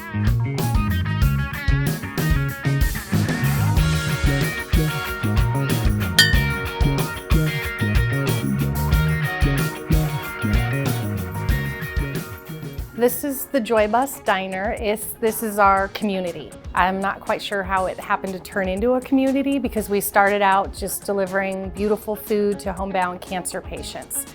This is the Joy Bus Diner. This is our community. I'm not quite sure how it happened to turn into a community because we started out just delivering beautiful food to homebound cancer patients.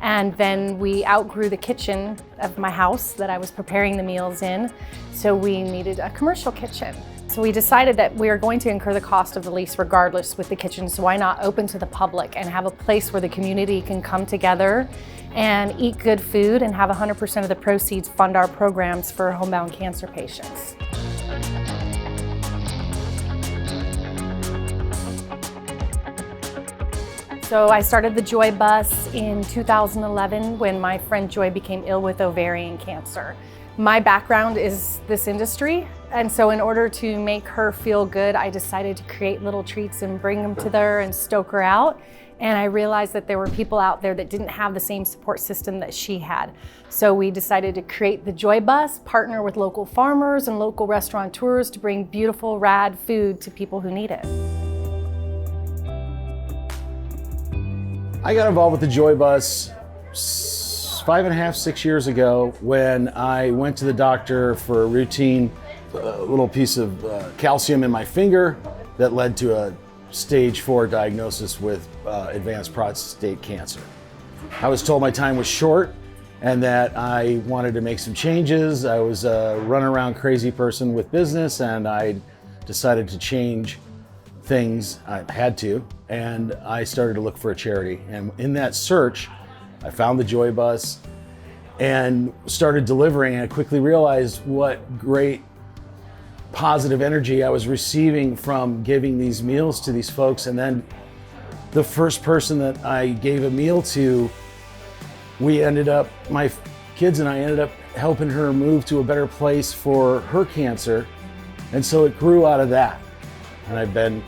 And then we outgrew the kitchen of my house that I was preparing the meals in, so we needed a commercial kitchen. So we decided that we are going to incur the cost of the lease regardless with the kitchen, so why not open to the public and have a place where the community can come together and eat good food and have 100% of the proceeds fund our programs for homebound cancer patients. So I started the Joy Bus in 2011 when my friend Joy became ill with ovarian cancer. My background is this industry, and so in order to make her feel good, I decided to create little treats and bring them to her and stoke her out. And I realized that there were people out there that didn't have the same support system that she had. So we decided to create the Joy Bus, partner with local farmers and local restaurateurs to bring beautiful, rad food to people who need it. I got involved with the Joy Bus 5.5, 6 years ago when I went to the doctor for a routine little piece of calcium in my finger that led to a stage 4 diagnosis with advanced prostate cancer. I was told my time was short and that I wanted to make some changes. I was a run around crazy person with business, and I decided to change things. I had to, and I started to look for a charity. And in that search, I found the Joy Bus and started delivering, and I quickly realized what great positive energy I was receiving from giving these meals to these folks. And then the first person that I gave a meal to, my kids and I ended up helping her move to a better place for her cancer. And so it grew out of that. And I've been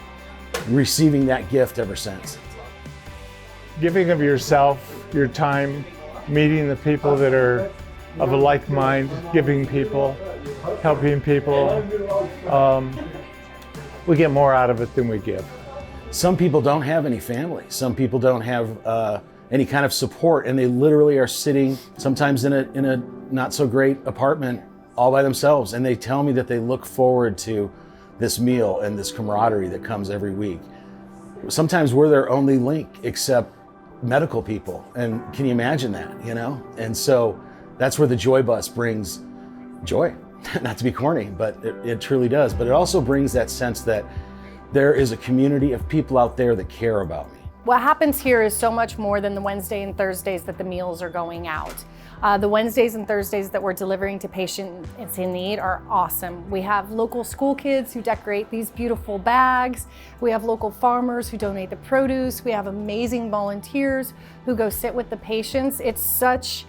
receiving that gift ever since. Giving of yourself, your time, meeting the people that are of a like mind, giving people, helping people, we get more out of it than we give. Some people don't have any family. Some people don't have any kind of support, and they literally are sitting sometimes in a not so great apartment all by themselves, and they tell me that they look forward to this meal and this camaraderie that comes every week. Sometimes we're their only link except medical people, and can you imagine that, you know? And so that's where the Joy Bus brings joy. Not to be corny, but it truly does. But it also brings that sense that there is a community of people out there that care about me. What happens here is so much more than the Wednesday and Thursdays that the meals are going out. The Wednesdays and Thursdays that we're delivering to patients in need are awesome. We have local school kids who decorate these beautiful bags. We have local farmers who donate the produce. We have amazing volunteers who go sit with the patients. It's such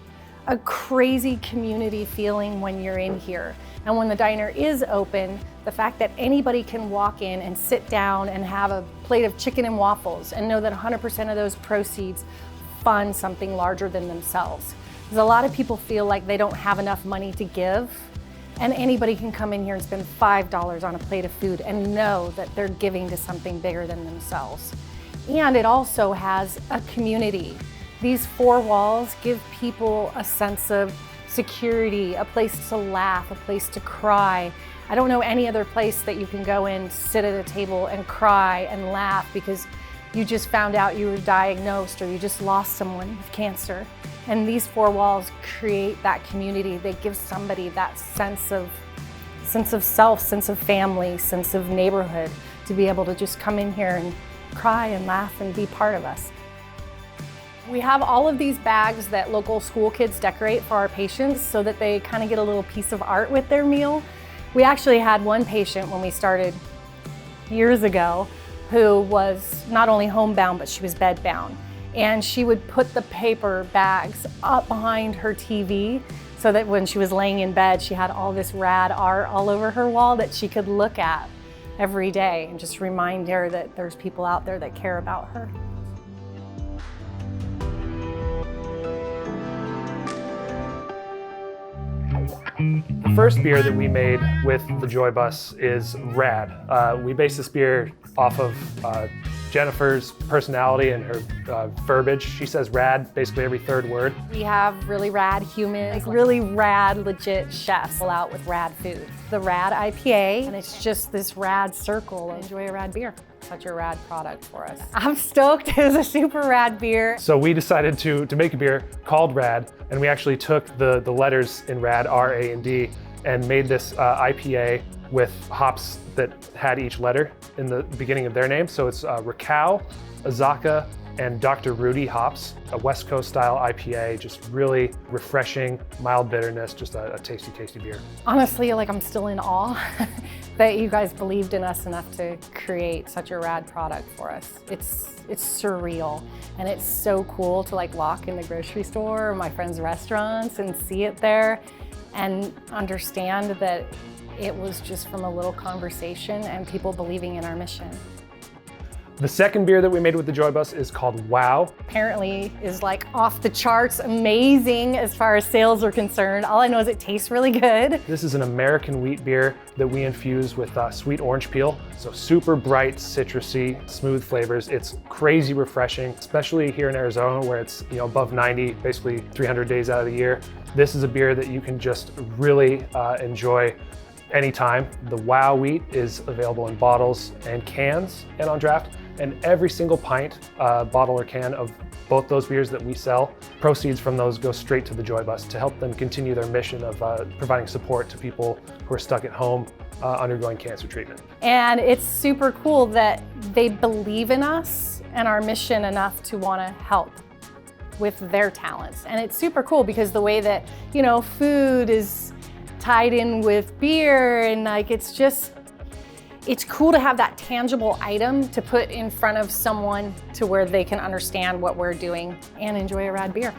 a crazy community feeling when you're in here. And when the diner is open, the fact that anybody can walk in and sit down and have a plate of chicken and waffles and know that 100% of those proceeds fund something larger than themselves. Because a lot of people feel like they don't have enough money to give, and anybody can come in here and spend $5 on a plate of food and know that they're giving to something bigger than themselves. And it also has a community. These four walls give people a sense of security, a place to laugh, a place to cry. I don't know any other place that you can go in, sit at a table and cry and laugh because you just found out you were diagnosed or you just lost someone with cancer. And these four walls create that community. They give somebody that sense of self, sense of family, sense of neighborhood, to be able to just come in here and cry and laugh and be part of us. We have all of these bags that local school kids decorate for our patients so that they kind of get a little piece of art with their meal. We actually had one patient when we started years ago who was not only homebound, but she was bedbound. And she would put the paper bags up behind her TV so that when she was laying in bed, she had all this rad art all over her wall that she could look at every day and just remind her that there's people out there that care about her. The first beer that we made with the Joy Bus is Rad. We based this beer off of Jennifer's personality and her verbiage. She says rad basically every third word. We have really rad humans, really rad, legit chefs out with rad food. The Rad IPA, and it's just this rad circle. Enjoy a rad beer. Such a rad product for us. I'm stoked. It was a super rad beer. So we decided to make a beer called Rad, and we actually took the letters in Rad, R, A, and D, and made this IPA with hops that had each letter in the beginning of their name. So it's Rakow, Azaka, and Dr. Rudy hops, a West Coast style IPA, just really refreshing, mild bitterness, just a tasty, tasty beer. Honestly, like I'm still in awe that you guys believed in us enough to create such a rad product for us. It's surreal, and it's so cool to like walk in the grocery store or my friends' restaurants and see it there and understand that it was just from a little conversation and people believing in our mission. The second beer that we made with the Joy Bus is called Wow. Apparently is like off the charts, amazing as far as sales are concerned. All I know is it tastes really good. This is an American wheat beer that we infuse with sweet orange peel. So super bright, citrusy, smooth flavors. It's crazy refreshing, especially here in Arizona where it's above 90, basically 300 days out of the year. This is a beer that you can just really enjoy anytime. The Wow wheat is available in bottles and cans and on draft. And every single pint, bottle or can of both those beers that we sell, proceeds from those go straight to the Joy Bus to help them continue their mission of providing support to people who are stuck at home undergoing cancer treatment. And it's super cool that they believe in us and our mission enough to want to help with their talents. And it's super cool because the way that, food is tied in with beer and like it's cool to have that tangible item to put in front of someone to where they can understand what we're doing and enjoy a rad beer.